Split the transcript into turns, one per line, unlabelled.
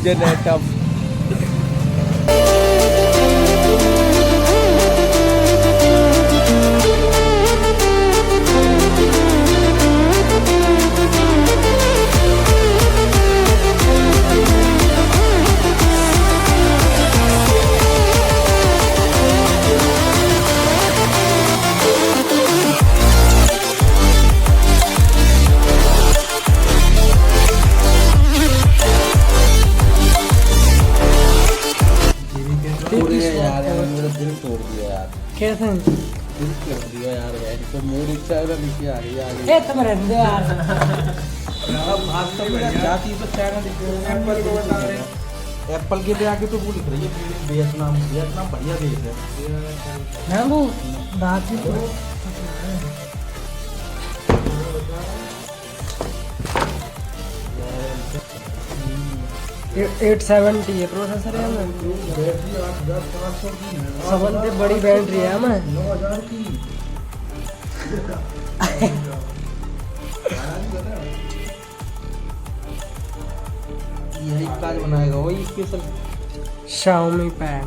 generator
कैसे
दिल कर दिया यार वैसे तो मेरी इच्छा है लिखी आ रही है
ए तुम रहने दो यार
अब आज तो मेरा जाती तो चाइना दिख रहा है एप्पल को बता रहे हैं एप्पल के लिए आगे तो वो लिख रही है वियतनाम वियतनाम बढ़िया देश है
ना वो बात ही तो 870 है प्रोसेसर है हमें
बैटरी 8500 की है
सबसे बड़ी बैटरी है हमें
9000 की यही काज बनाएगा वही स्पेशल
Xiaomi पैड